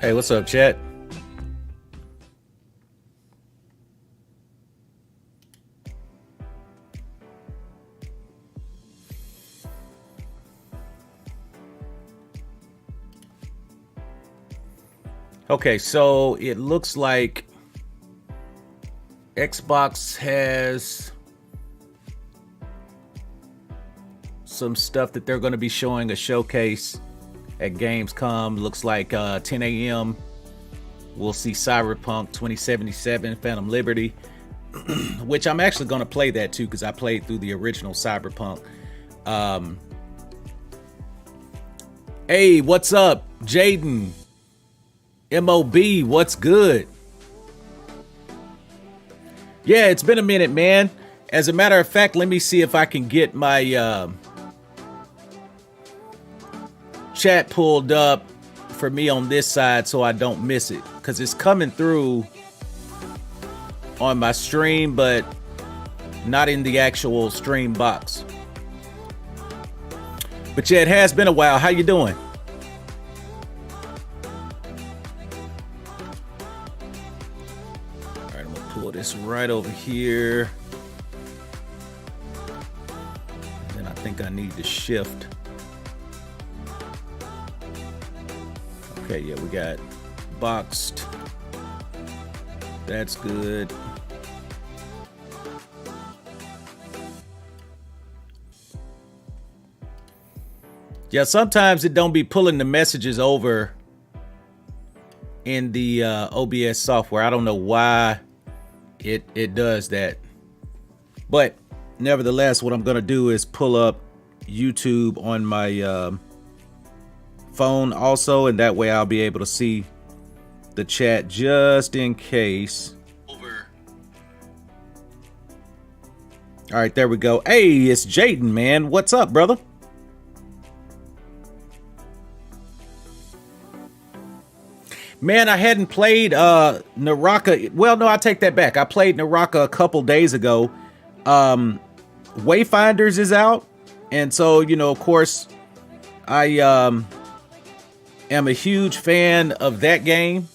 Hey, what's up, chat? Okay, so it looks like Xbox has some stuff that they're going to be showing a showcase at Gamescom. Looks like 10 a.m. We'll see Cyberpunk 2077, Phantom Liberty, which I'm actually going to play that too because I played through the original Cyberpunk. Hey, what's up, Jaden? MOB, what's good? Yeah, it's been a minute, man. As a matter of fact, let me see if I can get my chat pulled up for me on this side so I don't miss it, because it's coming through on my stream, but not in the actual stream box. But yeah, it has been a while. How you doing? All right, I'm gonna pull this right over here. And I think I need to shift. Okay, yeah, we got boxed. That's good. Yeah, sometimes it don't be pulling the messages over in the OBS software. I don't know why it does that. But nevertheless, what I'm going to do is pull up YouTube on my phone also, and that way I'll be able to see the chat just in case. Over. All right, there we go. Hey, it's Jaden, man. What's up, brother? Man, I hadn't played Naraka. Well, no, I take that back. I played Naraka a couple days ago. Wayfinders is out, and so, you know, of course, I am a huge fan of that game.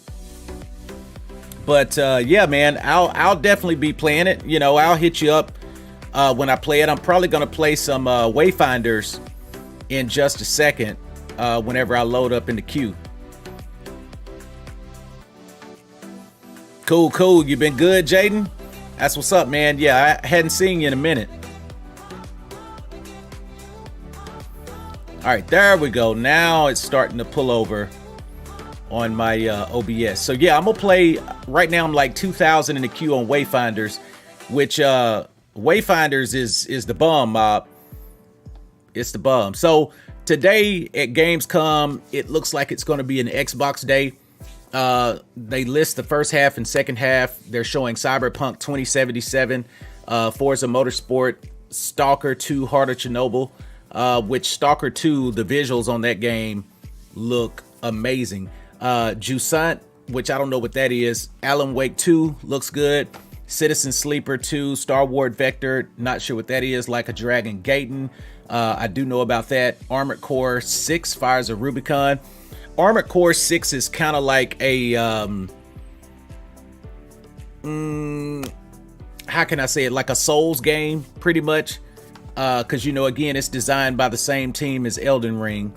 But yeah, man, I'll definitely be playing it. You know, I'll hit you up when I play it. I'm probably gonna play some Wayfinders in just a second whenever I load up in the queue. Cool. You been good, Jaden? That's what's up, man. Yeah, I hadn't seen you in a minute. All right, there we go. Now it's starting to pull over on my OBS. So yeah, I'm gonna play right now. I'm like 2,000 in the queue on Wayfinders, which Wayfinders is the bomb. It's the bomb. So today at Gamescom, it looks like it's going to be an Xbox day. They list the first half and second half. They're showing Cyberpunk 2077, Forza Motorsport, Stalker 2, Heart of Chernobyl, which Stalker 2, the visuals on that game look amazing. Jusant, which I don't know what that is. Alan Wake 2 looks good. Citizen Sleeper 2, Star Wars Vector, not sure what that is. Like a Dragon Gaiden, I do know about that. Armored Core 6, Fires of Rubicon. Armored Core 6 is kind of like a, how can I say it? Like a Souls game, pretty much. Because, you know, again, it's designed by the same team as Elden Ring.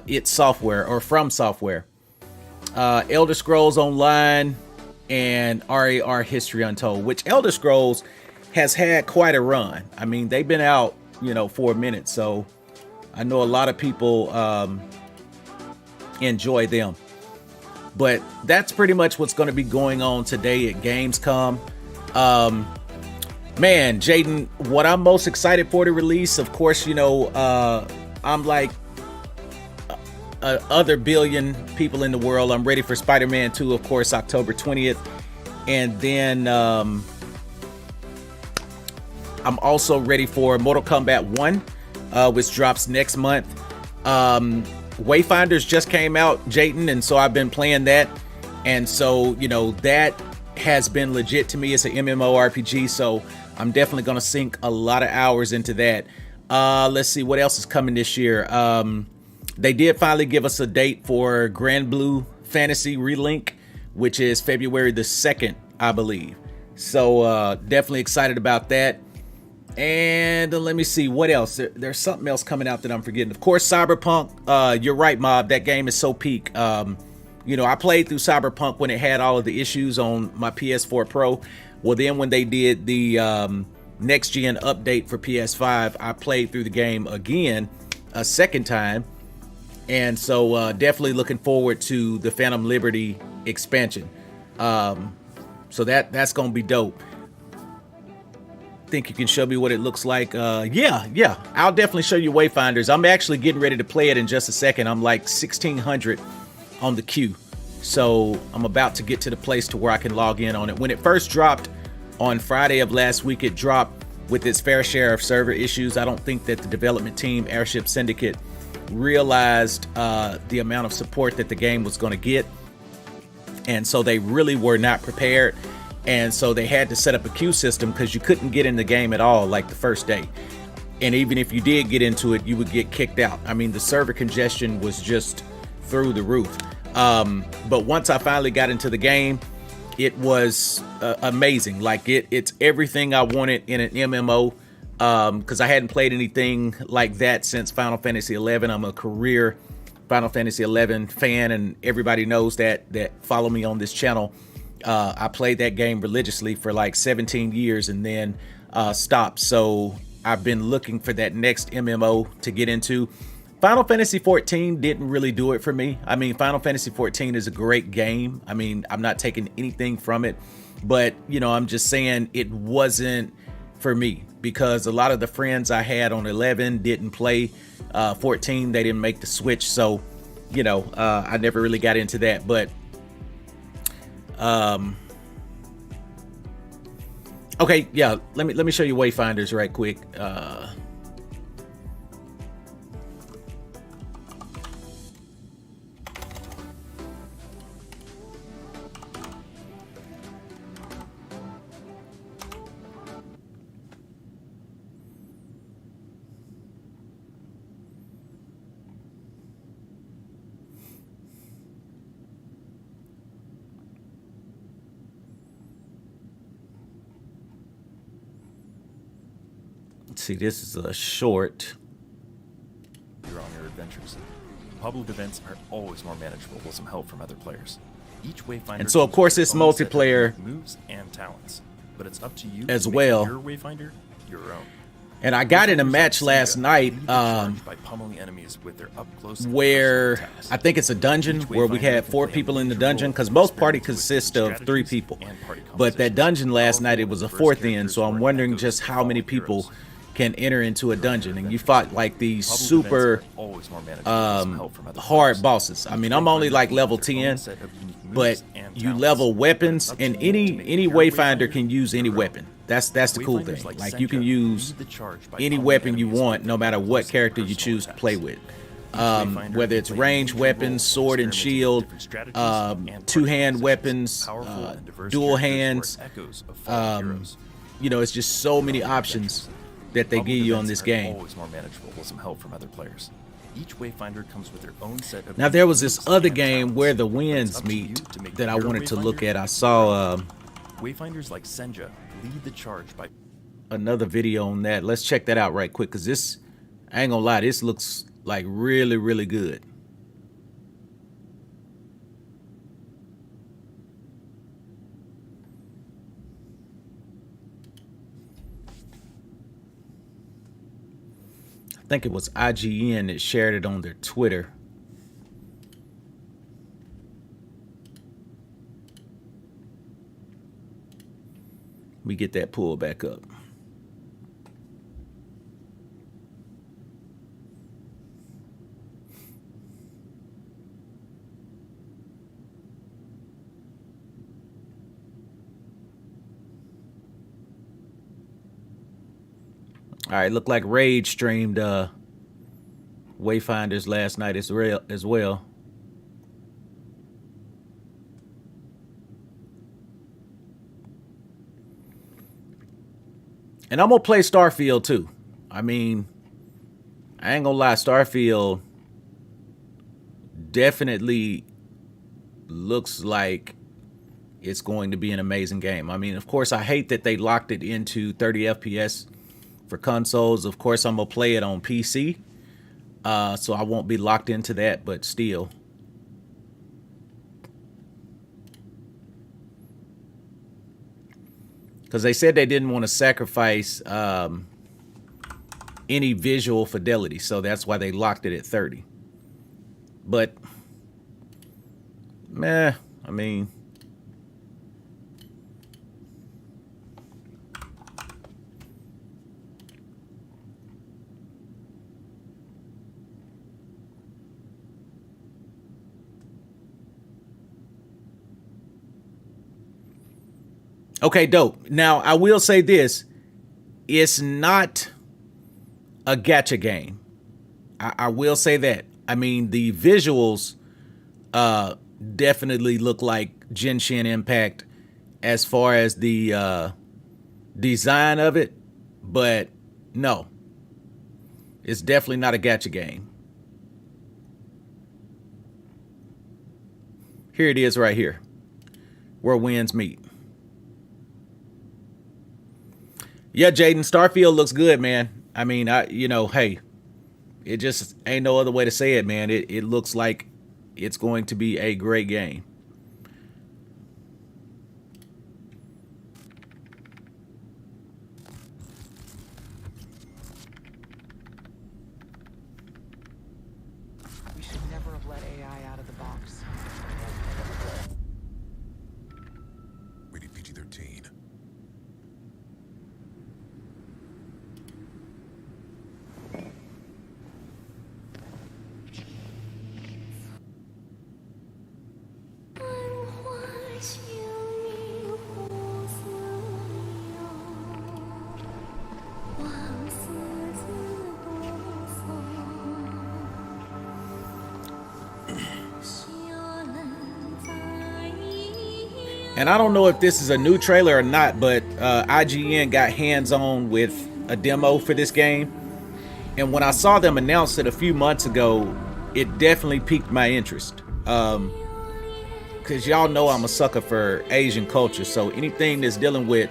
It's Software, or From Software. Elder Scrolls Online and RAR History Untold, which Elder Scrolls has had quite a run. I mean, they've been out, you know, for a minute. So I know a lot of people enjoy them. But that's pretty much what's going to be going on today at Gamescom. Man, Jaden, what I'm most excited for the release, of course, you know, I'm like other billion people in the world. I'm ready for Spider-Man 2, of course, October 20th. And then I'm also ready for Mortal Kombat 1, which drops next month. Wayfinders just came out, Jayden, and so I've been playing that. And so, you know, that has been legit to me. It's an MMORPG, so I'm definitely going to sink a lot of hours into that. Let's see what else is coming this year. They did finally give us a date for Grand Blue Fantasy Relink, which is February the 2nd, I believe. So definitely excited about that. And let me see what else. There's something else coming out that I'm forgetting. Of course, Cyberpunk. You're right, Mob. That game is so peak. You know, I played through Cyberpunk when it had all of the issues on my PS4 Pro. Well, then when they did the next gen update for PS5, I played through the game again a second time. And so definitely looking forward to the Phantom Liberty expansion. So that's going to be dope. Think you can show me what it looks like? Yeah, I'll definitely show you Wayfinders. I'm actually getting ready to play it in just a second. I'm like 1600 on the queue, so I'm about to get to the place to where I can log in on it. When it first dropped on Friday of last week, it dropped with its fair share of server issues. I don't think that the development team, Airship Syndicate, realized the amount of support that the game was going to get, and so they really were not prepared. And so they had to set up a queue system because you couldn't get in the game at all like the first day. And even if you did get into it, you would get kicked out. I mean, the server congestion was just through the roof. But once I finally got into the game, it was amazing. Like it's everything I wanted in an MMO, because I hadn't played anything like that since Final Fantasy XI. I'm a career Final Fantasy XI fan, and everybody knows that follow me on this channel. I played that game religiously for like 17 years and then stopped. So I've been looking for that next MMO to get into. Final Fantasy XIV didn't really do it for me. I mean, Final Fantasy XIV is a great game. I mean, I'm not taking anything from it, but you know, I'm just saying it wasn't for me because a lot of the friends I had on 11 didn't play 14. They didn't make the switch. So, you know, I never really got into that, but okay, yeah, let me show you Wayfinders right quick. See, this is a short. You're on your adventures. Public events are always more manageable with some help from other players. Each Wayfinder, and so of course it's multiplayer moves and talents, but it's up to you as to well. Make your Wayfinder your own. And I got in a match last night where I think it's a dungeon where we had 4 people in the dungeon, because most party consists of 3 people. But that dungeon last night, it was a 4th in, so I'm wondering just how many people can enter into a dungeon. And you fought like these super hard bosses. I mean, I'm only like level 10, but you level weapons, and any Wayfinder can use any weapon. That's the cool thing. Like you can use any weapon you want, no matter what character you choose to play with. Whether it's ranged weapons, sword and shield, 2-hand weapons, dual hands. You know, it's just so many options that they give you on this game. Always more manageable with some help from other players. Each Wayfinder comes with their own set of. Now there was this other game where the winds meet that I wanted to look at. I saw Wayfinders like Senja lead the charge by another video on that. Let's check that out right quick, because this, I ain't gonna lie, this looks like really, really good. I think it was IGN that shared it on their Twitter. We get that pull back up. All right, looked like Rage streamed Wayfinders last night as well. And I'm gonna play Starfield too. I mean, I ain't gonna lie, Starfield definitely looks like it's going to be an amazing game. I mean, of course, I hate that they locked it into 30 FPS for consoles. Of course, I'm going to play it on PC, so I won't be locked into that, but still. Because they said they didn't want to sacrifice any visual fidelity, so that's why they locked it at 30. But, meh, I mean... Okay, dope. Now, I will say this. It's not a gacha game. I will say that. I mean, the visuals definitely look like Genshin Impact as far as the design of it. But no, it's definitely not a gacha game. Here it is right here, where winds meet. Yeah, Jaden, Starfield looks good, man. I mean, hey, it just ain't no other way to say it, man. It looks like it's going to be a great game. We should never have let AI out of the box. Rated PG-13. And I don't know if this is a new trailer or not, but IGN got hands-on with a demo for this game. And when I saw them announce it a few months ago, it definitely piqued my interest. Because y'all know I'm a sucker for Asian culture. So anything that's dealing with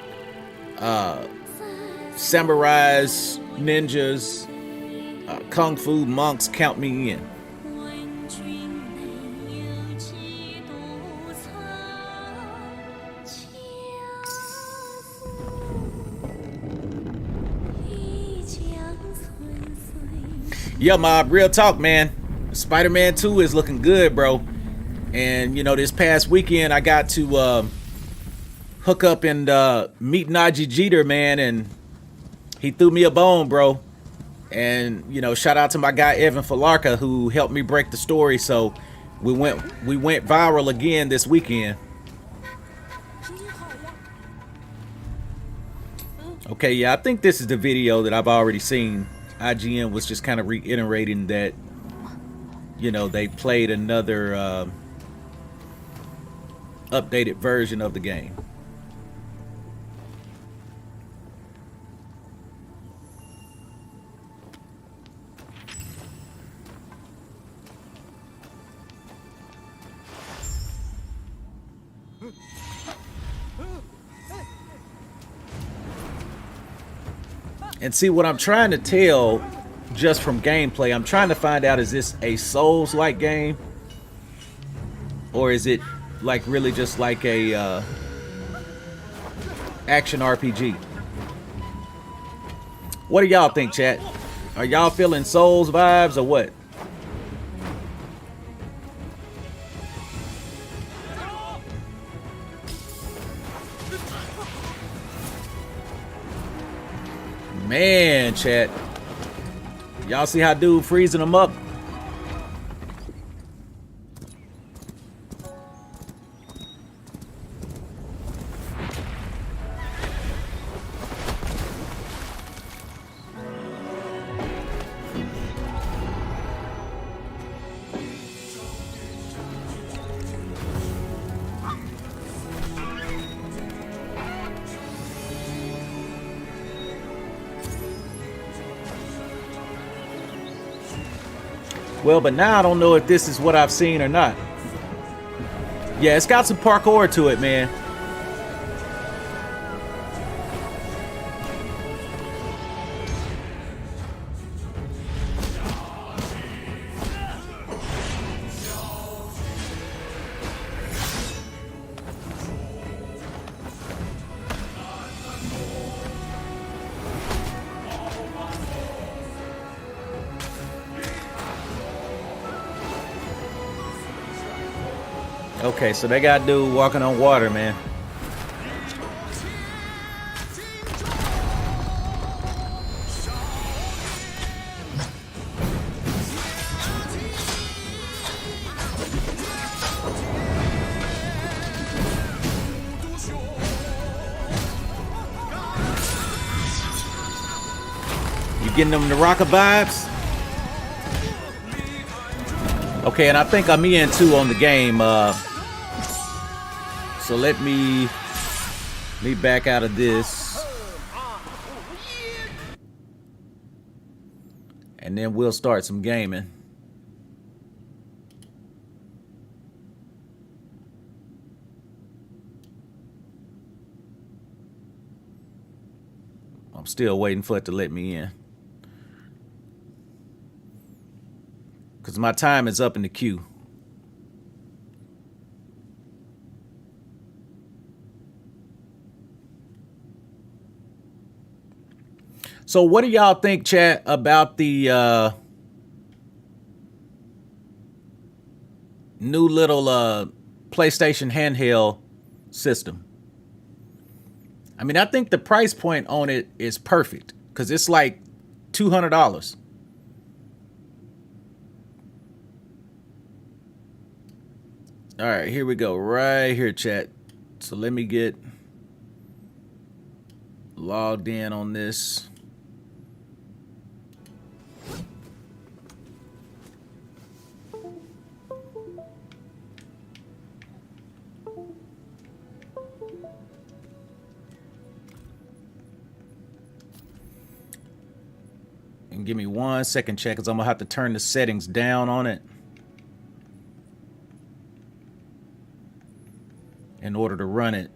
samurais, ninjas, kung fu, monks, count me in. Yeah, mob, real talk, man. Spider-Man 2 is looking good, bro. And, you know, this past weekend I got to hook up and meet Najee Jeter, man. And he threw me a bone, bro. And, you know, shout out to my guy, Evan Falarka, who helped me break the story. So we went viral again this weekend. Okay, yeah, I think this is the video that I've already seen. IGN was just kind of reiterating that, you know, they played another updated version of the game. And see, what I'm trying to tell just from gameplay, I'm trying to find out, is this a Souls-like game? Or is it like really just like a action RPG? What do y'all think, chat? Are y'all feeling Souls vibes or what? Man, chat. Y'all see how dude freezing them up? Well, but now I don't know if this is what I've seen or not. Yeah, it's got some parkour to it, man. Okay, so they got dude walking on water, man. You getting them Naraka vibes? Okay, and I think I'm in too on the game. So let me back out of this. And then we'll start some gaming. I'm still waiting for it to let me in. Because my time is up in the queue. So what do y'all think, chat, about the new little PlayStation handheld system? I mean, I think the price point on it is perfect because it's like $200. All right, here we go. Right here, chat. So let me get logged in on this. And give me 1 second, chat, because I'm going to have to turn the settings down on it in order to run it.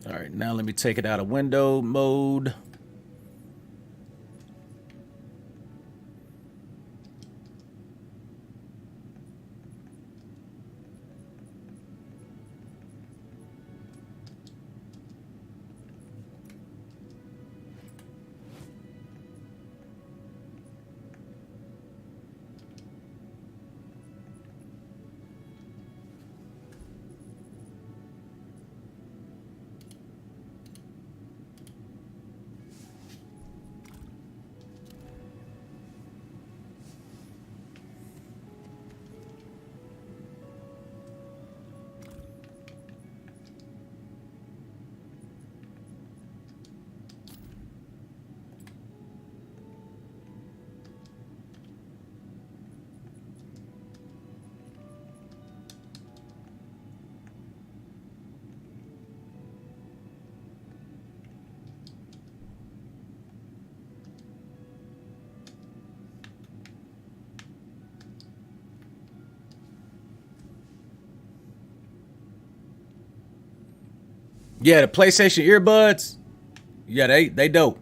All right, now let me take it out of window mode. Yeah, the PlayStation earbuds. Yeah, they dope.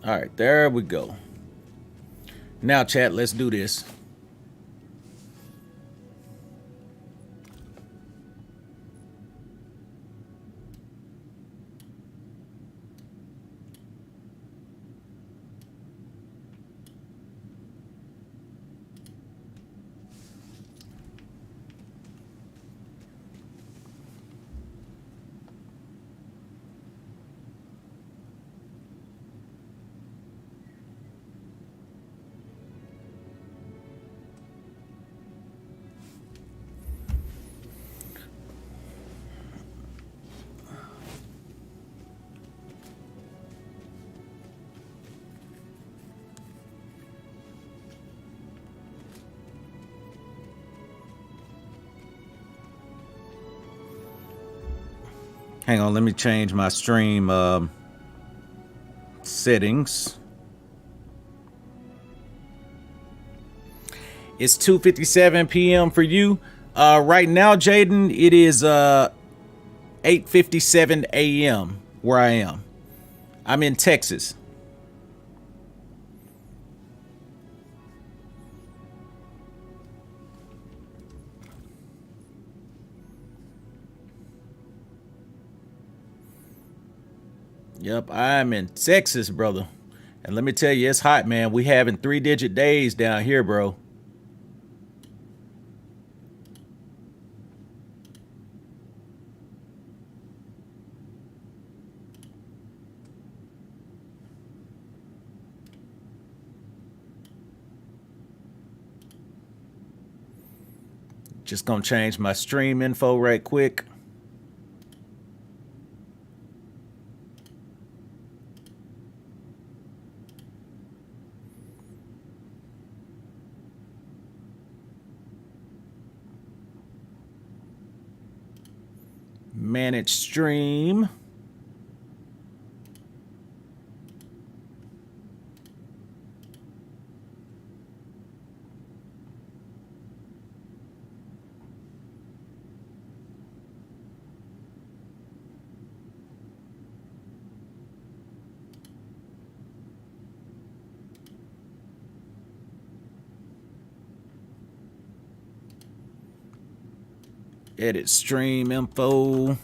All right, there we go. Now, chat, let's do this. Hang on, let me change my stream settings. It's 2:57 p.m. for you. Right now, Jaden, it is 8:57 a.m. where I am. I'm in Texas. Yep, I'm in Texas, brother. And let me tell you, it's hot, man. We having 3-digit days down here, bro. Just gonna change my stream info right quick. Manage stream. Edit stream info.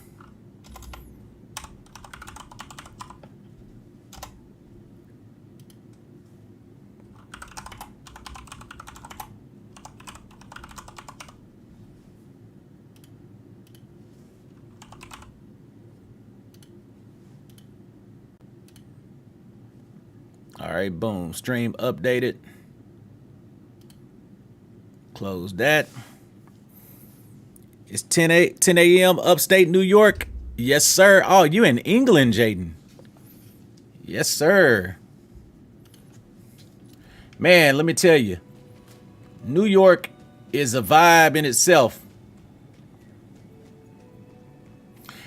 All right, boom. Stream updated. Close that. It's 10 a.m. upstate New York. Yes, sir. Oh, you in England, Jaden. Yes, sir. Man, let me tell you. New York is a vibe in itself.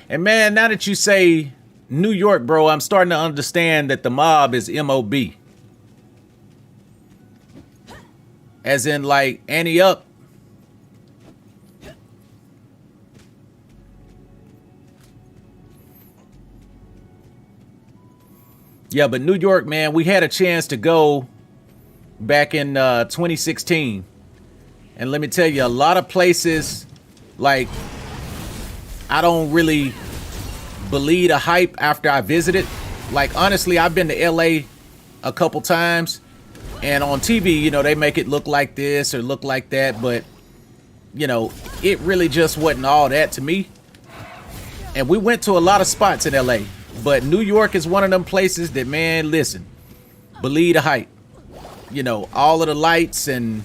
And man, now that you say New York, bro, I'm starting to understand that the mob is M.O.B. As in, like, Annie up. Yeah, but New York, man, we had a chance to go back in 2016. And let me tell you, a lot of places, like, I don't really believe the hype after I visited. Like, honestly, I've been to LA a couple times. And on TV, you know, they make it look like this or look like that. But, you know, it really just wasn't all that to me. And we went to a lot of spots in LA. But New York is one of them places that, man, listen, believe the hype. You know, all of the lights and,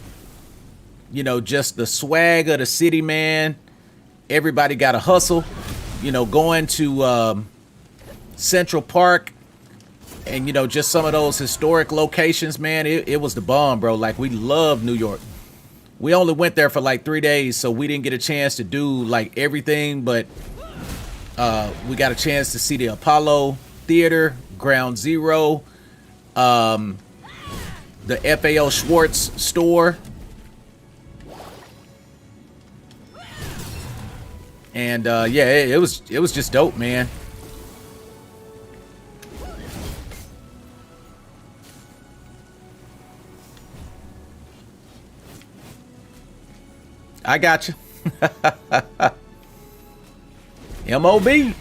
you know, just the swag of the city, man. Everybody got to hustle. You know, going to Central Park and, you know, just some of those historic locations, man, it was the bomb, bro. Like, we love New York. We only went there for like 3 days, so we didn't get a chance to do like everything, but we got a chance to see the Apollo Theater, Ground Zero, the FAO Schwartz store. And yeah, it was just dope, man. I got you. M.O.B.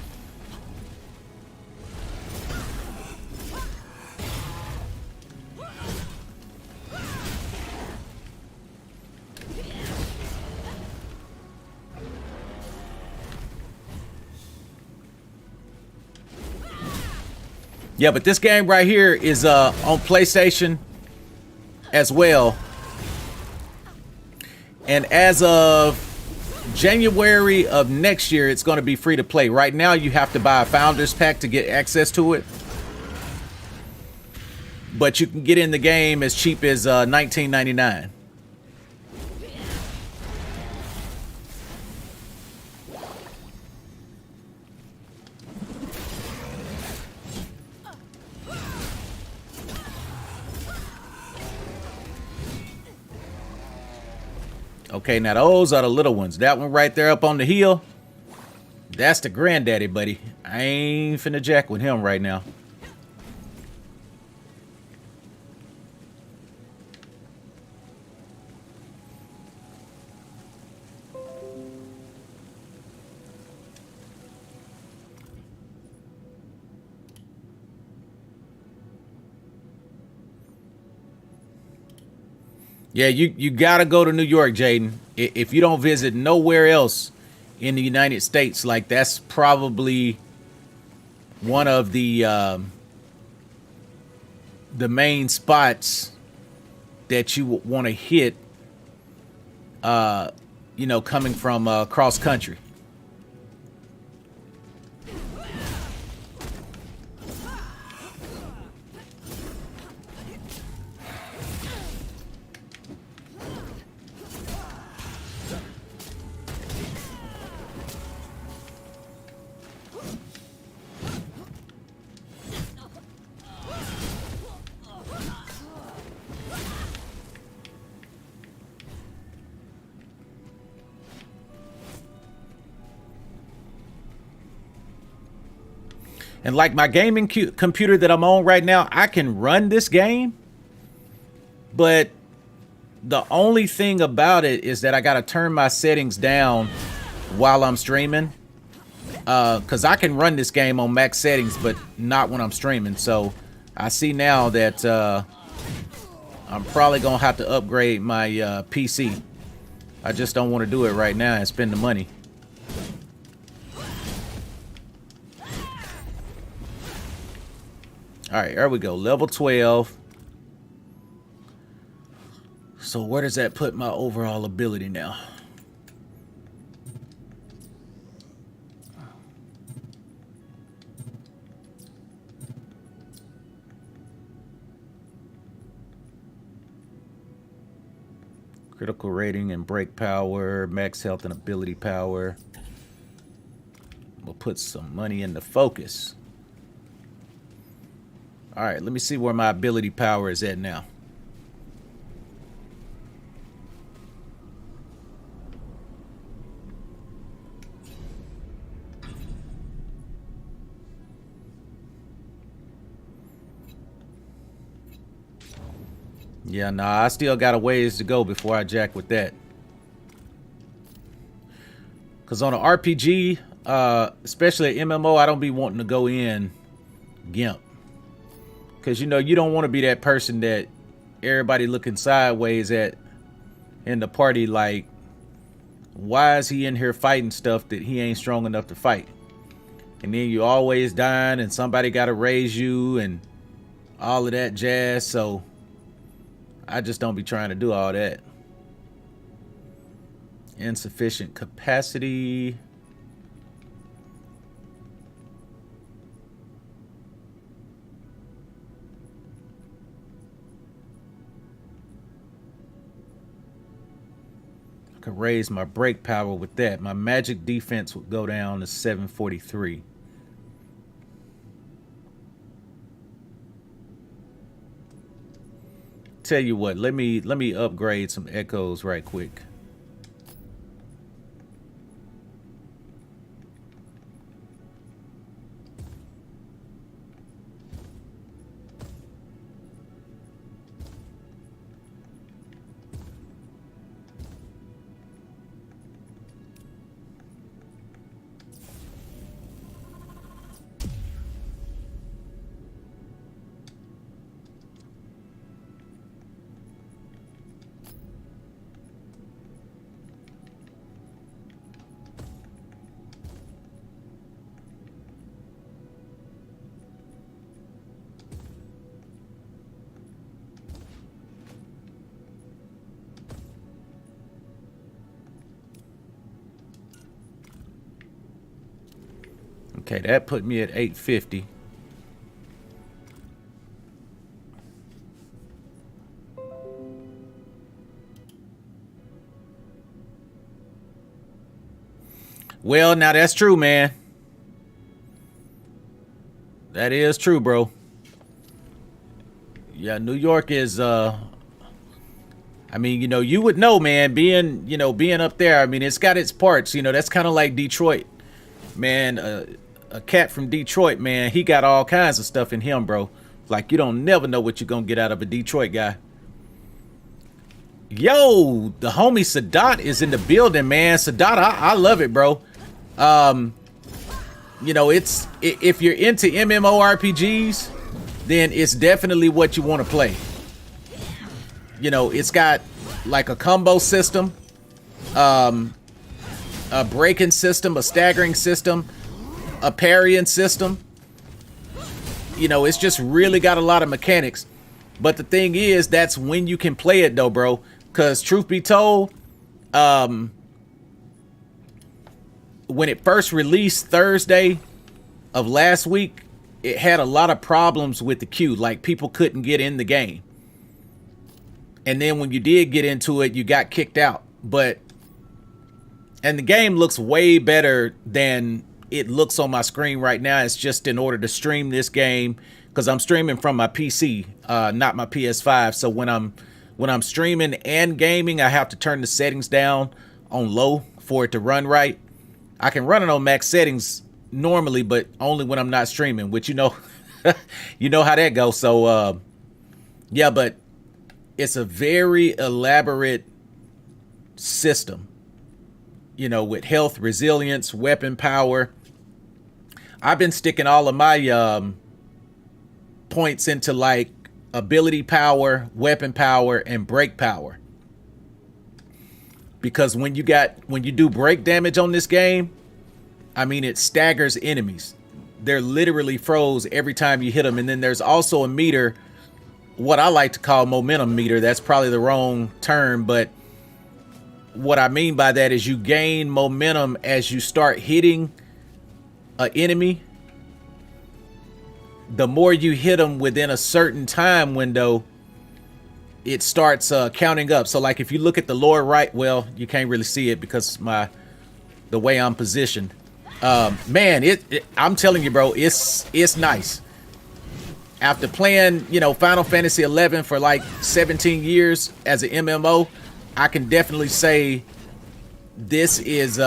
Yeah, but this game right here is on PlayStation as well. And as of January of next year, it's going to be free to play. Right now, you have to buy a Founders Pack to get access to it. But you can get in the game as cheap as $19.99. Okay, now those are the little ones. That one right there up on the hill, that's the granddaddy, buddy. I ain't finna jack with him right now. Yeah, you gotta go to New York, Jaden. If you don't visit nowhere else in the United States, like that's probably one of the main spots that you want to hit. You know, coming from cross country. And like my gaming computer that I'm on right now, I can run this game. But the only thing about it is that I got to turn my settings down while I'm streaming. Because I can run this game on max settings, but not when I'm streaming. So I see now that I'm probably going to have to upgrade my PC. I just don't want to do it right now and spend the money. All right, there we go. Level 12. So where does that put my overall ability now? Critical rating and break power, max health and ability power. We'll put some money into focus. All right, let me see where my ability power is at now. Yeah, nah, I still got a ways to go before I jack with that. Because on an RPG, especially an MMO, I don't be wanting to go in GIMP. Because, you know, you don't want to be that person that everybody looking sideways at in the party like, why is he in here fighting stuff that he ain't strong enough to fight? And then you always dying and somebody got to raise you and all of that jazz. So I just don't be trying to do all that. Insufficient capacity. I could raise my break power with that. My magic defense would go down to 743. Tell you what, let me upgrade some echoes right quick. Okay, that put me at 850. Well, now that's true, man. That is true, bro. Yeah, New York is I mean, you would know, man, being up there. I mean, it's got its parts, that's kind of like Detroit, man. A cat from Detroit, man, he got all kinds of stuff in him, bro. Like, you don't never know what you're going to get out of a Detroit guy. Yo, the homie Sadat is in the building, man. Sadat, I love it, bro. If you're into MMORPGs, then it's definitely what you want to play. It's got like a combo system, a breaking system, a staggering system, a parrying system. It's just really got a lot of mechanics. But the thing is, that's when you can play it though, bro. Because truth be told, when it first released Thursday of last week, it had a lot of problems with the queue. Like, people couldn't get in the game. And then when you did get into it, you got kicked out. And the game looks way better than it looks on my screen right now. It's just in order to stream this game, because I'm streaming from my PC, not my PS5. So when I'm streaming and gaming, I have to turn the settings down on low for it to run right. I can run it on max settings normally, but only when I'm not streaming, which you know how that goes. So yeah, but it's a very elaborate system, with health, resilience, weapon power. I've been sticking all of my points into like ability power, weapon power, and break power. Because when you do break damage on this game, I mean, it staggers enemies. They're literally froze every time you hit them. And then there's also a meter, what I like to call momentum meter. That's probably the wrong term, but what I mean by that is you gain momentum as you start hitting an enemy. The more you hit them within a certain time window, it starts counting up. So like if you look at the lower right, well, you can't really see it because the way I'm positioned. Man, I'm telling you, bro, it's nice. After playing, Final Fantasy 11 for like 17 years as an MMO, I can definitely say this is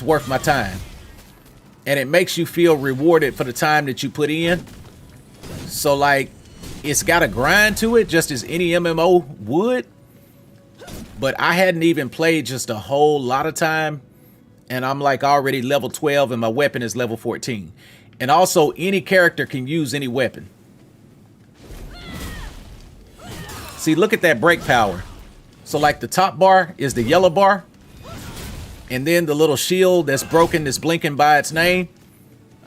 worth my time. And it makes you feel rewarded for the time that you put in. So like, it's got a grind to it, just as any MMO would. But I hadn't even played just a whole lot of time, and I'm like already level 12 and my weapon is level 14. And also, any character can use any weapon. See, look at that break power. So like the top bar is the yellow bar, and then the little shield that's broken, that's blinking by its name.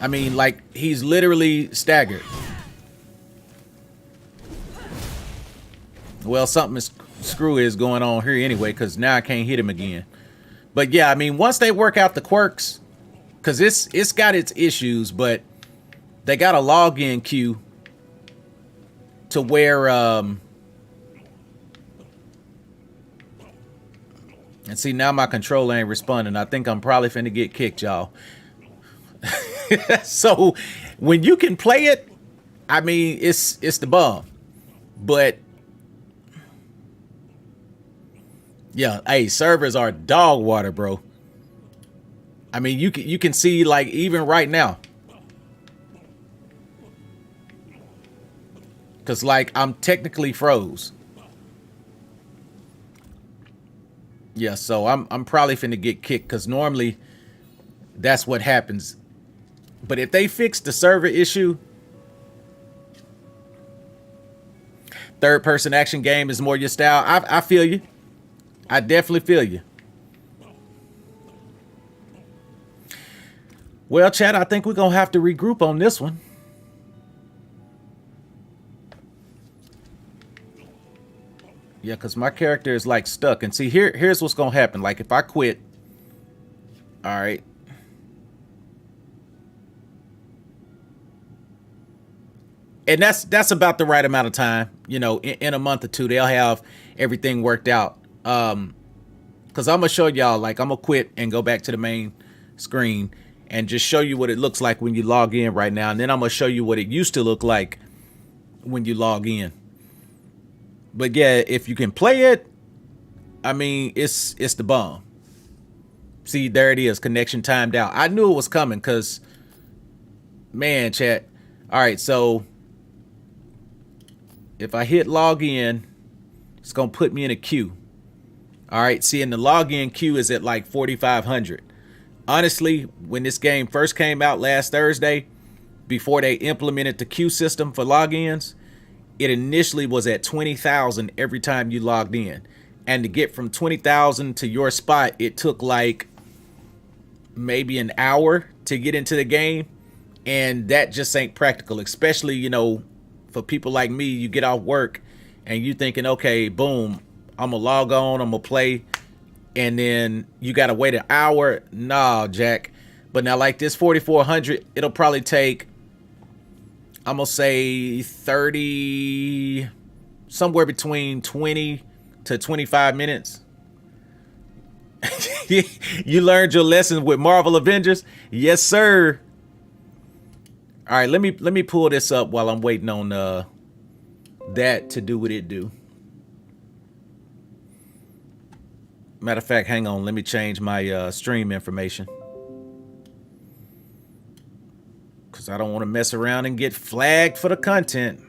I mean, like, he's literally staggered. Well, something screwy is going on here anyway, because now I can't hit him again. But yeah, I mean, once they work out the quirks, because it's got its issues, but they got a login queue to where and see, now my controller ain't responding. I think I'm probably finna get kicked, y'all. So when you can play it, I mean, it's the bomb. But yeah, hey, servers are dog water, bro. I mean, you can see, like, even right now, because like I'm technically froze. Yeah, so I'm probably finna get kicked, because normally that's what happens. But if they fix the server issue, third-person action game is more your style. I feel you. I definitely feel you. Well, chat, I think we're going to have to regroup on this one. Yeah, because my character is like stuck. And see, here's what's going to happen. Like if I quit. All right. And that's about the right amount of time. You know, in a month or two, they'll have everything worked out. Because I'm going to show y'all, like, I'm going to quit and go back to the main screen and just show you what it looks like when you log in right now. And then I'm going to show you what it used to look like when you log in. But yeah, if you can play it, I mean, it's the bomb. See, there it is. Connection timed out. I knew it was coming because, man, chat. All right, so if I hit log in, it's going to put me in a queue. All right, see, and the login queue is at like 4,500. Honestly, when this game first came out last Thursday, before they implemented the queue system for logins, it initially was at 20,000 every time you logged in. And to get from 20,000 to your spot, it took like maybe an hour to get into the game. And that just ain't practical, especially, you know, for people like me. You get off work and you thinking, okay, boom, I'm gonna log on, I'm gonna play, and then you gotta wait an hour. Nah, Jack. But now, like this 4,400, it'll probably take, I'm gonna say 30, somewhere between 20 to 25 minutes. You learned your lesson with Marvel Avengers? Yes, sir. All right, let me pull this up while I'm waiting on that to do what it do. Matter of fact, hang on. Let me change my stream information. Because I don't want to mess around and get flagged for the content.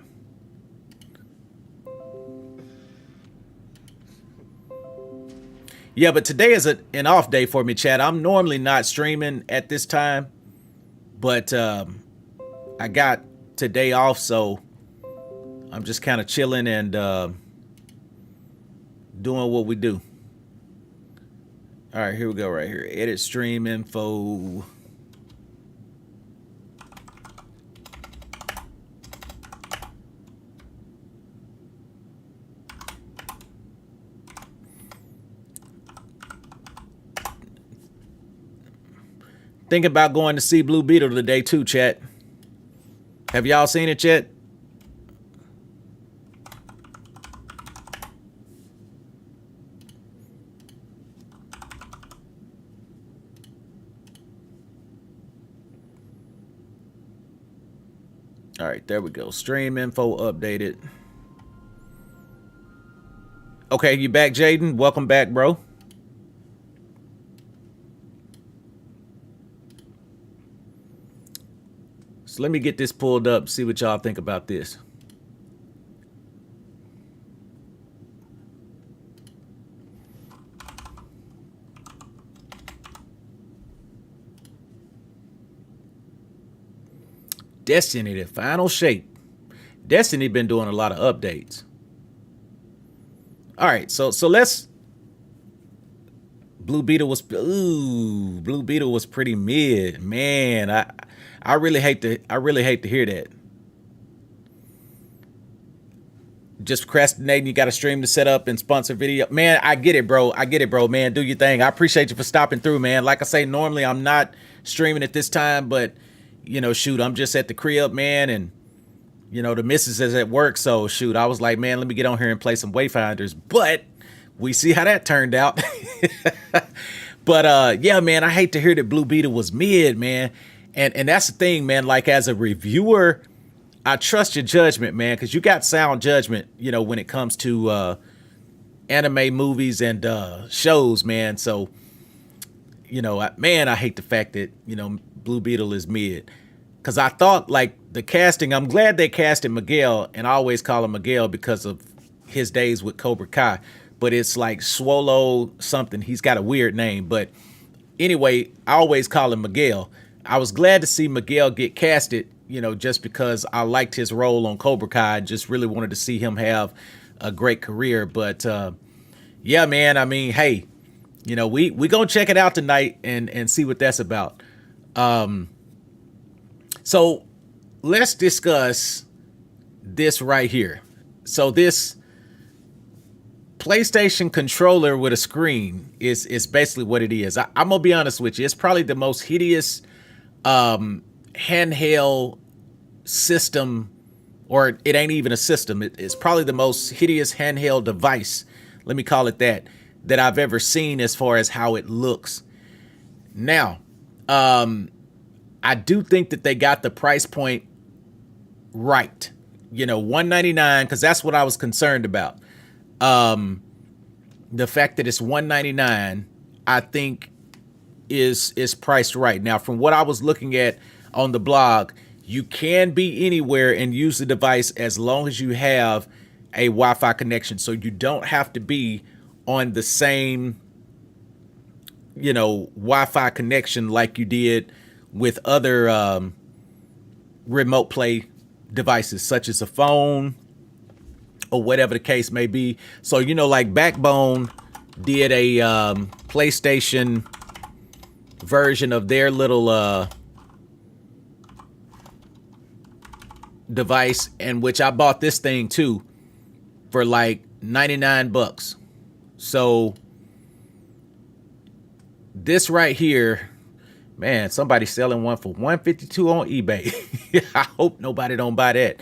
Yeah, but today is an off day for me, chat. I'm normally not streaming at this time. But I got today off, so I'm just kind of chilling and doing what we do. All right, here we go right here. Edit stream info. Think about going to see Blue Beetle today too, chat. Have y'all seen it yet? All right, there we go. Stream info updated. Okay, you back, Jaden? Welcome back, bro. So let me get this pulled up, see what y'all think about this. Destiny, the final shape. Destiny been doing a lot of updates. All right, so let's. Blue Beetle was pretty mid, man. I really hate to hear that. Just procrastinating. You got to stream to set up and sponsor video, man. I get it, bro. Man, do your thing. I appreciate you for stopping through, man. Like I say, normally I'm not streaming at this time, but you know, shoot, I'm just at the crib, man, and you know, the missus is at work, so shoot, I was like, man, let me get on here and play some Wayfinders, but we see how that turned out. But yeah, man, I hate to hear that Blue Beetle was mid, man, and that's the thing, man. Like, as a reviewer, I trust your judgment, man, because you got sound judgment, you know, when it comes to anime movies and shows, man. So, you know, man, I hate the fact that, you know, Blue Beetle is mid, because I thought, like, the casting, I'm glad they casted Miguel, and I always call him Miguel because of his days with Cobra Kai, but it's like Swolo something. He's got a weird name, but anyway, I always call him Miguel. I was glad to see Miguel get casted, you know, just because I liked his role on Cobra Kai, just really wanted to see him have a great career. But yeah, man, I mean, hey, you know, we gonna check it out tonight and see what that's about. So let's discuss this right here. So this PlayStation controller with a screen is basically what it is. I'm gonna be honest with you. It's probably the most hideous handheld system, or it ain't even a system. It's probably the most hideous handheld device, let me call it that I've ever seen as far as how it looks. Now, I do think that they got the price point right. You know, $199, because that's what I was concerned about. The fact that it's $199, I think is priced right. Now, from what I was looking at on the blog, you can be anywhere and use the device as long as you have a Wi-Fi connection. So you don't have to be on the same, Wi-Fi connection like you did with other remote play devices, such as a phone or whatever the case may be. So, like Backbone did a PlayStation version of their little device, and which I bought this thing too for like $99. So this right here, man, somebody's selling one for $152 on eBay. I hope nobody don't buy that.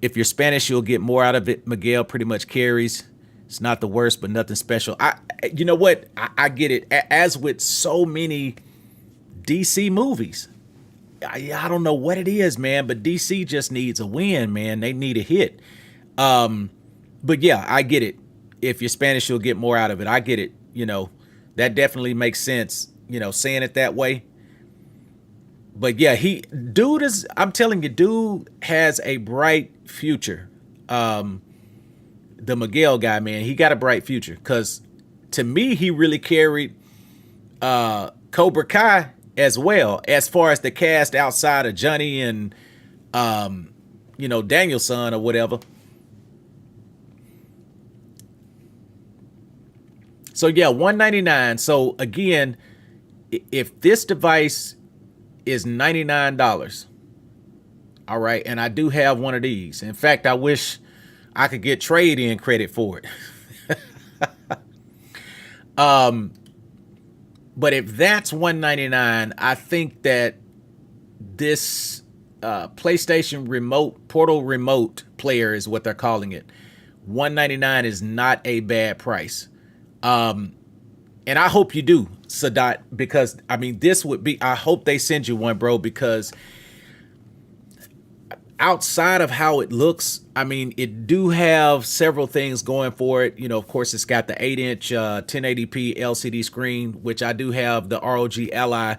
If you're Spanish, you'll get more out of it. Miguel pretty much carries. It's not the worst, but nothing special. You know what? I get it. As with so many DC movies, I don't know what it is, man, but DC just needs a win, man. They need a hit. But yeah, I get it. If you're Spanish, you'll get more out of it. I get it. That definitely makes sense, saying it that way. But yeah, I'm telling you, dude has a bright future. The Miguel guy, man, he got a bright future, because to me, he really carried Cobra Kai as well, as far as the cast outside of Johnny and Danielson or whatever. So yeah, $199. So again, if this device is $99, all right, and I do have one of these. In fact, I wish I could get trade-in credit for it. But if that's $199, I think that this PlayStation Portal Remote player is what they're calling it. $199 is not a bad price. And I hope you do, Sadat, because this would be, I hope they send you one, bro, because outside of how it looks, it do have several things going for it. Of course, it's got the 8-inch 1080p LCD screen, which I do have the ROG Ally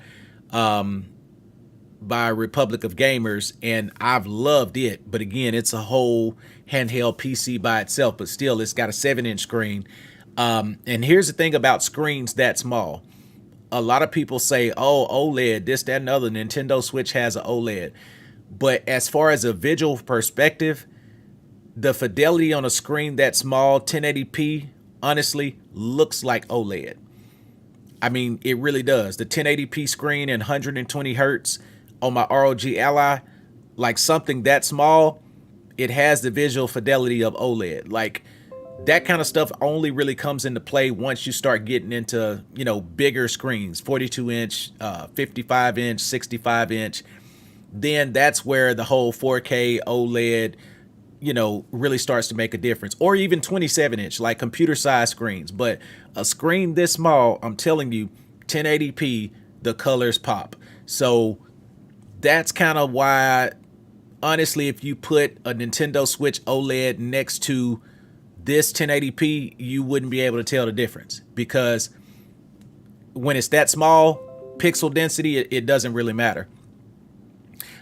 by Republic of Gamers, and I've loved it. But again, it's a whole handheld PC by itself, but still, it's got a 7-inch screen. And here's the thing about screens that small. A lot of people say, oh, OLED, this, that, and other. Nintendo Switch has an OLED. But as far as a visual perspective, the fidelity on a screen that small, 1080p, honestly, looks like OLED. It really does. The 1080p screen and 120 hertz on my ROG Ally, like something that small, it has the visual fidelity of OLED. Like, that kind of stuff only really comes into play once you start getting into, bigger screens, 42-inch, 55-inch, 65-inch. Then that's where the whole 4K OLED, really starts to make a difference. Or even 27-inch, like computer-sized screens. But a screen this small, I'm telling you, 1080p, the colors pop. So that's kind of why, honestly, if you put a Nintendo Switch OLED next to this 1080p, you wouldn't be able to tell the difference, because when it's that small, pixel density, it doesn't really matter.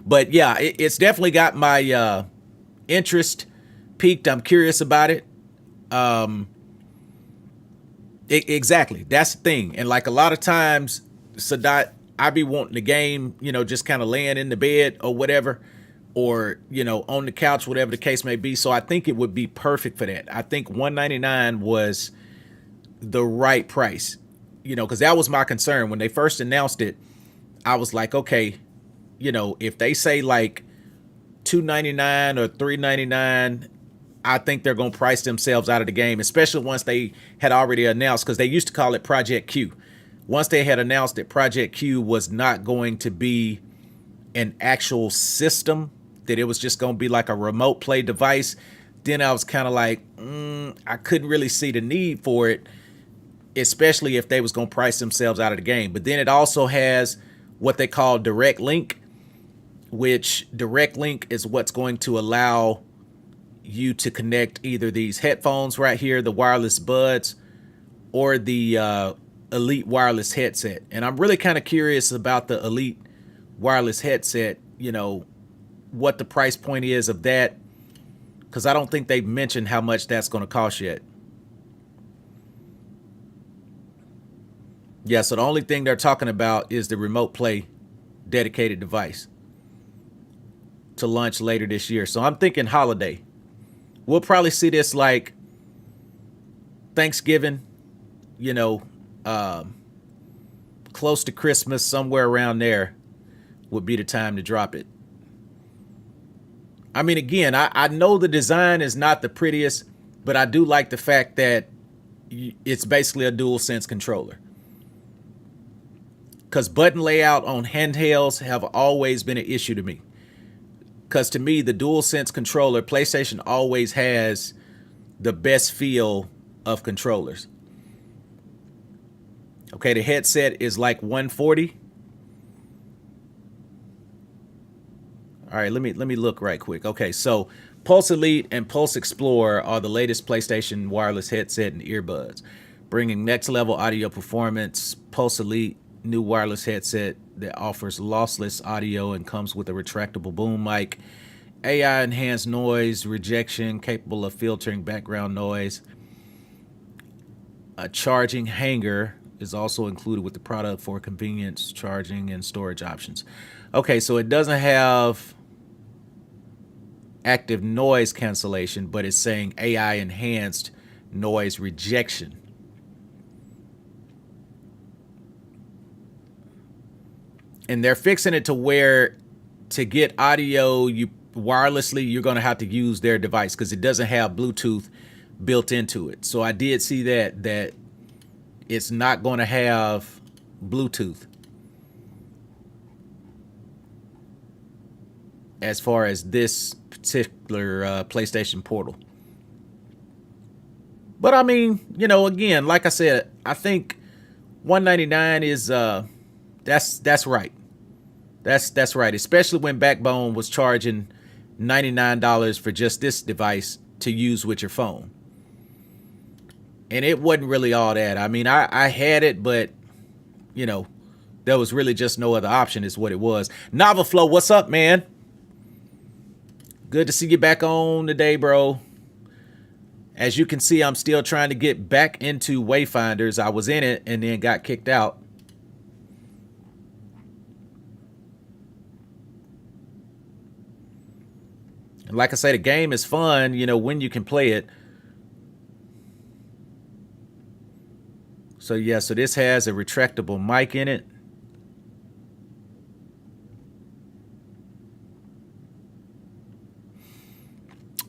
But yeah, it's definitely got my interest peaked. I'm curious about it. Exactly. That's the thing. And like a lot of times, Sadat, I be wanting the game, just kind of laying in the bed or whatever, or, on the couch, whatever the case may be. So I think it would be perfect for that. I think $199 was the right price, because that was my concern. When they first announced it, I was like, okay, if they say like $299 or $399, I think they're going to price themselves out of the game, especially once they had already announced, because they used to call it Project Q. Once they had announced that Project Q was not going to be an actual system, that it was just going to be like a remote play device, then I was kind of like, I couldn't really see the need for it, especially if they was going to price themselves out of the game. But then it also has what they call Direct Link, which Direct Link is what's going to allow, you to connect either these headphones right here, the wireless buds, or the Elite wireless headset. And I'm really kind of curious about the Elite wireless headset, you know, what the price point is of that, because I don't think they've mentioned how much that's going to cost yet. Yeah, so the only thing they're talking about is the remote play dedicated device to launch later this year. So I'm thinking holiday. We'll probably see this like Thanksgiving, you know, close to Christmas, somewhere around there would be the time to drop it. I mean, again, I know the design is not the prettiest, but I do like the fact that it's basically a DualSense controller. Because button layout on handhelds have always been an issue to me. Because to me, the DualSense controller, PlayStation always has the best feel of controllers. Okay, the headset is like $140. All right, let me look right quick. Okay, so Pulse Elite and Pulse Explorer are the latest PlayStation wireless headset and earbuds, bringing next level audio performance. Pulse Elite, new wireless headset that offers lossless audio and comes with a retractable boom mic, AI enhanced noise rejection, capable of filtering background noise. A charging hanger is also included with the product for convenience, charging, and storage options. Okay, so it doesn't have active noise cancellation, but it's saying AI enhanced noise rejection. And they're fixing it to where to get audio wirelessly, you're going to have to use their device because it doesn't have Bluetooth built into it. So I did see that it's not going to have Bluetooth as far as this particular PlayStation Portal. But I mean, you know, again, like I said, I think $199 is that's right. That's right, especially when Backbone was charging $99 for just this device to use with your phone. And it wasn't really all that. I mean, I had it, but, you know, there was really just no other option is what it was. NavaFlow, what's up, man? Good to see you back on today, bro. As you can see, I'm still trying to get back into Wayfinders. I was in it and then got kicked out. And like I say, the game is fun, you know, when you can play it. So yeah, so this has a retractable mic in it.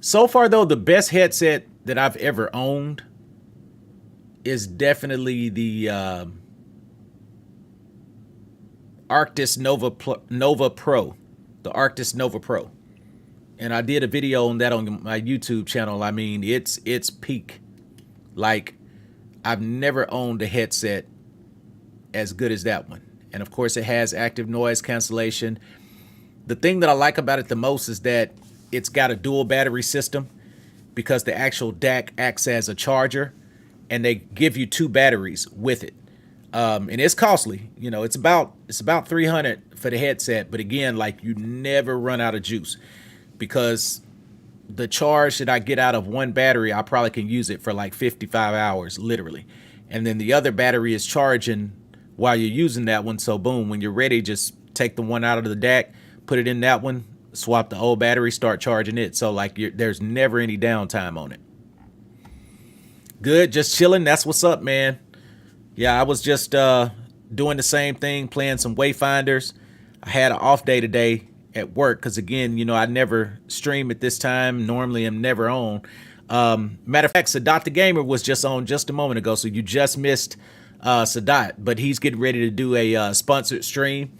So far though, the best headset that I've ever owned is definitely the Arctis Nova Pro. The Arctis Nova Pro. And I did a video on that on my YouTube channel. I mean, it's peak. Like, I've never owned a headset as good as that one. And of course, it has active noise cancellation. The thing that I like about it the most is that it's got a dual battery system because the actual DAC acts as a charger and they give you 2 batteries with it. And it's costly. You know, it's about $300 for the headset. But again, like, you never run out of juice because the charge that I get out of one battery, I probably can use it for like 55 hours, literally. And then the other battery is charging while you're using that one. So boom, when you're ready, just take the one out of the DAC, put it in that one, swap the old battery, start charging it. So like there's never any downtime on it. Good, just chilling. That's what's up, man. Yeah, I was just doing the same thing, playing some Wayfinders. I had an off day today at work because, again, you know, I never stream at this time. Normally I'm never on. Matter of fact, Sadat the Gamer was just on just a moment ago, so you just missed Sadat, but he's getting ready to do a sponsored stream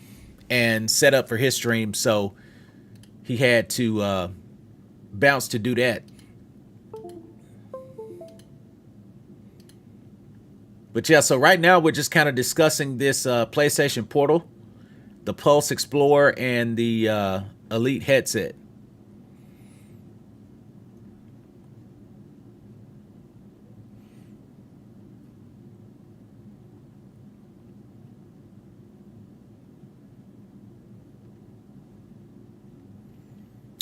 and set up for his stream, so he had to bounce to do that. But yeah, so right now we're just kind of discussing this PlayStation Portal, the Pulse Explorer, and the Elite headset.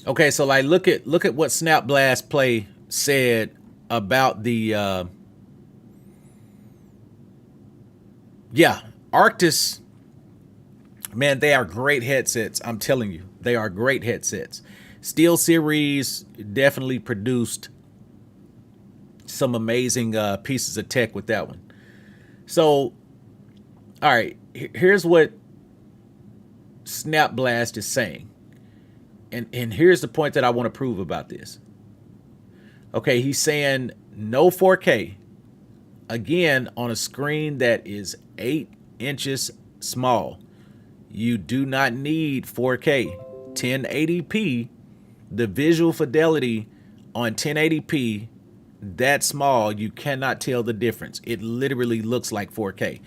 Okay, so like look at what Snap Blast Play said about the Arctis. Man, they are great headsets. I'm telling you, they are great headsets. Steel Series definitely produced some amazing pieces of tech with that one. So, all right, here's what Snap Blast is saying. And here's the point that I want to prove about this. Okay, he's saying no 4K. Again, on a screen that is 8 inches small. You do not need 4K. 1080p, the visual fidelity on 1080p, that small, you cannot tell the difference. It literally looks like 4K.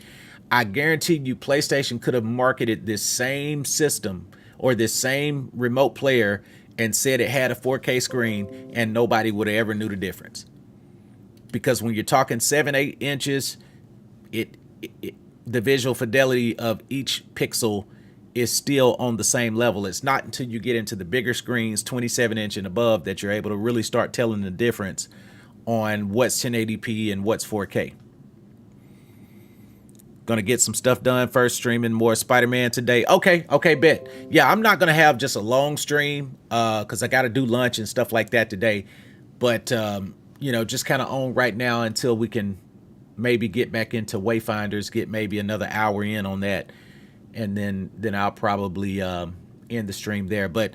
I guarantee you PlayStation could have marketed this same system or this same remote player and said it had a 4K screen and nobody would have ever knew the difference. Because when you're talking 7-8 inches, the visual fidelity of each pixel is still on the same level. It's not until you get into the bigger screens, 27-inch and above, that you're able to really start telling the difference on what's 1080p and what's 4K. Gonna get some stuff done first, streaming more Spider-Man today. Okay, bet. Yeah, I'm not gonna have just a long stream because I gotta do lunch and stuff like that today. But you know, just kind of on right now until we can maybe get back into Wayfinders, get maybe another hour in on that, and then I'll probably end the stream there. But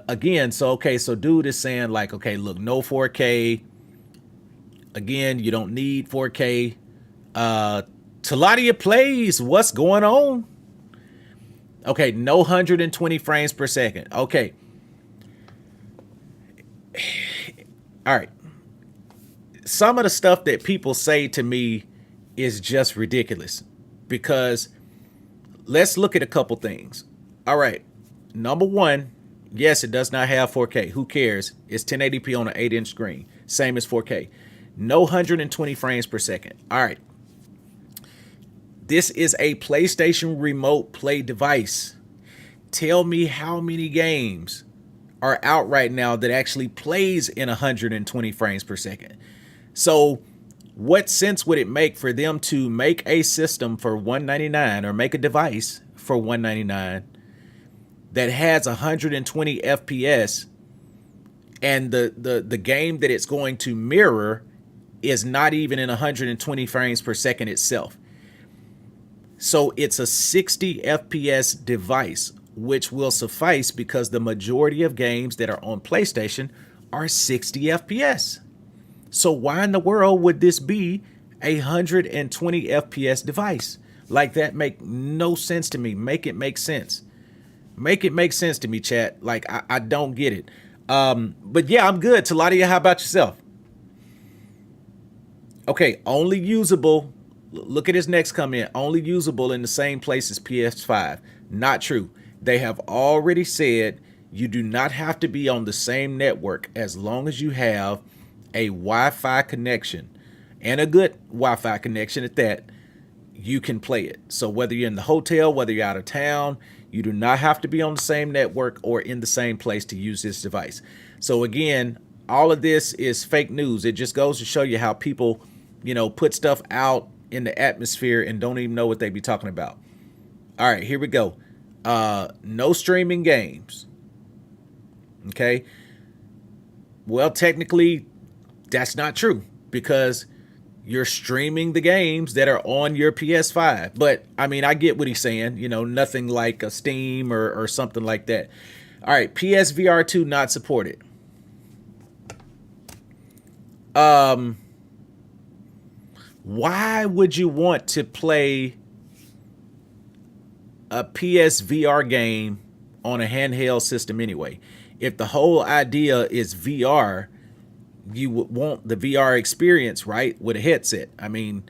again, so dude is saying like, okay, look, no 4K. Again, you don't need 4K. Taladia Plays, what's going on? Okay, no 120 frames per second. Okay. All right. Some of the stuff that people say to me is just ridiculous because let's look at a couple things. All right. Number one, yes, it does not have 4K. Who cares? It's 1080p on an 8-inch screen. Same as 4K. No 120 frames per second. All right. This is a PlayStation Remote Play device. Tell me how many games are out right now that actually plays in 120 frames per second. So what sense would it make for them to make a system for $199 or make a device for $199 that has 120 FPS and the game that it's going to mirror is not even in 120 frames per second itself? So it's a 60 FPS device, which will suffice because the majority of games that are on PlayStation are 60 FPS. So why in the world would this be a 120 FPS device? Like, that make no sense to me. Make it make sense. Make it make sense to me, chat. Like, I don't get it. But yeah, I'm good. Taladia, how about yourself? Okay, only usable. Look at his next comment. Only usable in the same place as PS5. Not true. They have already said you do not have to be on the same network as long as you have a Wi-Fi connection and a good Wi-Fi connection at that. You can play it. So whether you're in the hotel, whether you're out of town, you do not have to be on the same network or in the same place to use this device. So again, all of this is fake news. It just goes to show you how people, you know, put stuff out in the atmosphere and don't even know what they be talking about. All right, here we go. No streaming games. Okay. Well, technically, that's not true because you're streaming the games that are on your PS5. But I mean, I get what he's saying, you know, nothing like a Steam or something like that. All right, PSVR 2 not supported. Why would you want to play a PSVR game on a handheld system anyway? If the whole idea is VR, you would want the VR experience, right, with a headset. I mean,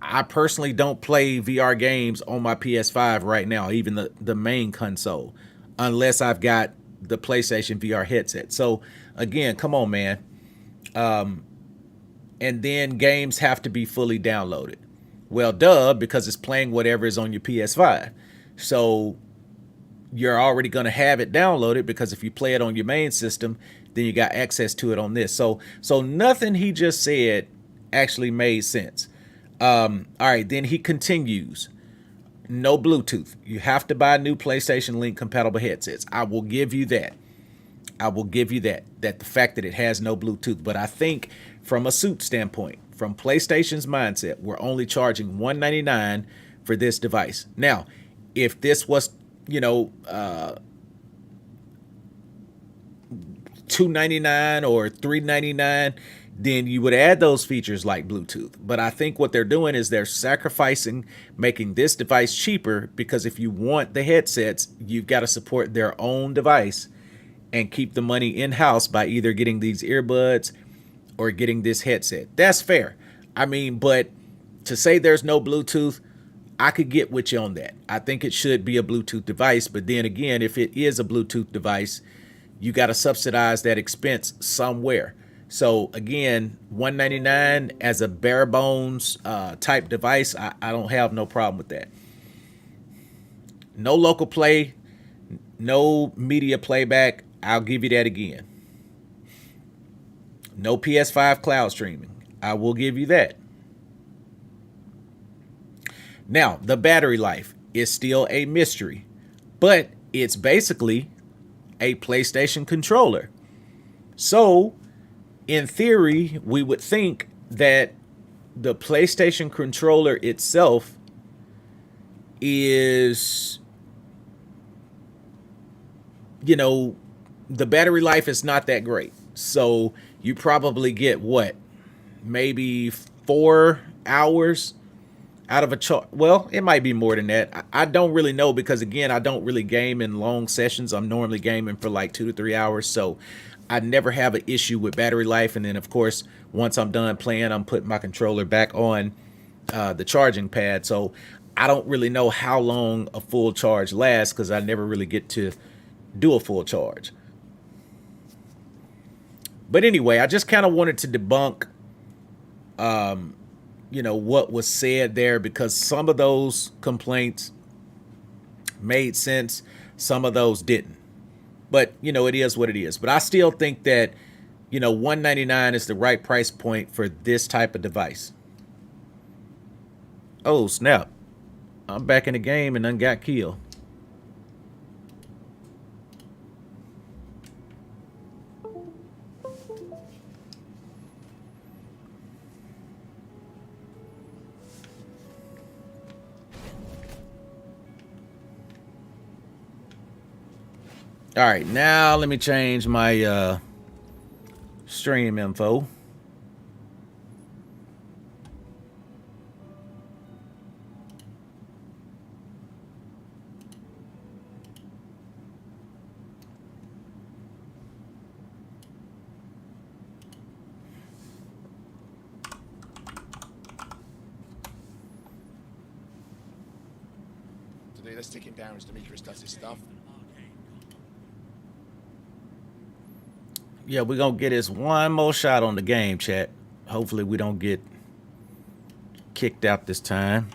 I personally don't play VR games on my PS5 right now, even the main console, unless I've got the PlayStation VR headset. So again, come on, man. And then games have to be fully downloaded. Well, duh, because it's playing whatever is on your PS5. So you're already going to have it downloaded, because if you play it on your main system, then you got access to it on this. So nothing he just said actually made sense. All right, then he continues. No Bluetooth. You have to buy new PlayStation Link compatible headsets. I will give you that. That the fact that it has no Bluetooth. But I think from a suit standpoint, from PlayStation's mindset, we're only charging $199 for this device. Now, if this was, $299 or $399, then you would add those features like Bluetooth. But I think what they're doing is they're sacrificing making this device cheaper, because if you want the headsets, you've got to support their own device and keep the money in-house by either getting these earbuds or getting this headset. That's fair. I mean, but to say there's no Bluetooth, I could get with you on that. I think it should be a Bluetooth device, but then again, if it is a Bluetooth device, you got to subsidize that expense somewhere. So again, $199 as a bare bones type device, I don't have no problem with that. No local play, no media playback. I'll give you that again. No PS5 cloud streaming. I will give you that. Now, the battery life is still a mystery, but it's basically a PlayStation controller. So, in theory, we would think that the PlayStation controller itself is, the battery life is not that great. So you probably get what? Maybe 4 hours out of a charge. Well, it might be more than that. I don't really know, because again, I don't really game in long sessions. I'm normally gaming for like 2 to 3 hours. So I never have an issue with battery life. And then of course, once I'm done playing, I'm putting my controller back on the charging pad. So I don't really know how long a full charge lasts, because I never really get to do a full charge. But anyway, I just kind of wanted to debunk, what was said there, because some of those complaints made sense. Some of those didn't. But, it is what it is. But I still think that, $199 is the right price point for this type of device. Oh, snap. I'm back in the game and done got killed. All right, now let me change my stream info. Today, let's take him down as Demetrius does his stuff. Yeah, we're going to get us one more shot on the game, chat. Hopefully we don't get kicked out this time.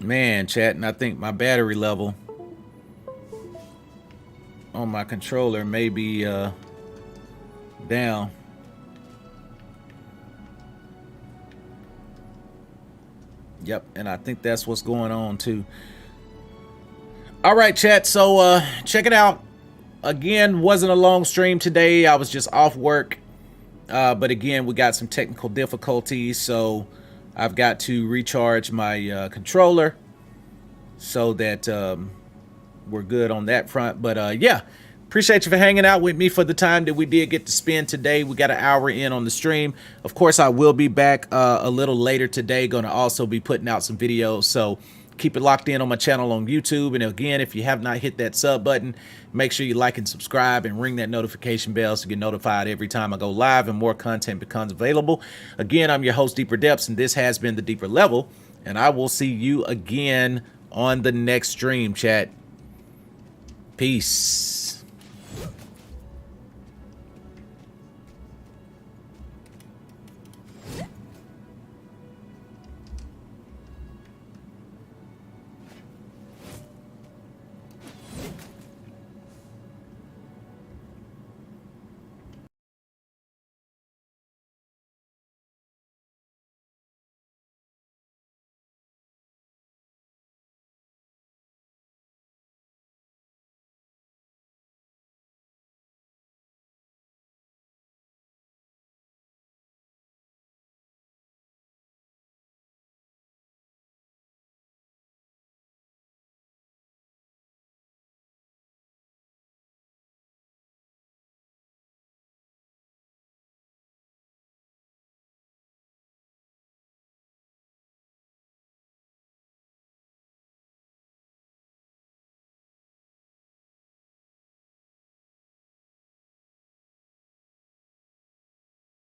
Man, chat, and I think my battery level on my controller may be down. Yep, and I think that's what's going on too. All right, chat. So check it out. Again, wasn't a long stream today. I was just off work. But again, we got some technical difficulties, so I've got to recharge my controller so that we're good on that front. But yeah, appreciate you for hanging out with me for the time that we did get to spend today. We got an hour in on the stream. Of course, I will be back a little later today. Going to also be putting out some videos, so keep it locked in on my channel on YouTube. And again, if you have not hit that sub button, make sure you like and subscribe and ring that notification bell so you get notified every time I go live and more content becomes available. Again, I'm your host, Deeper Depths, and this has been The Deeper Level. And I will see you again on the next stream, chat. Peace.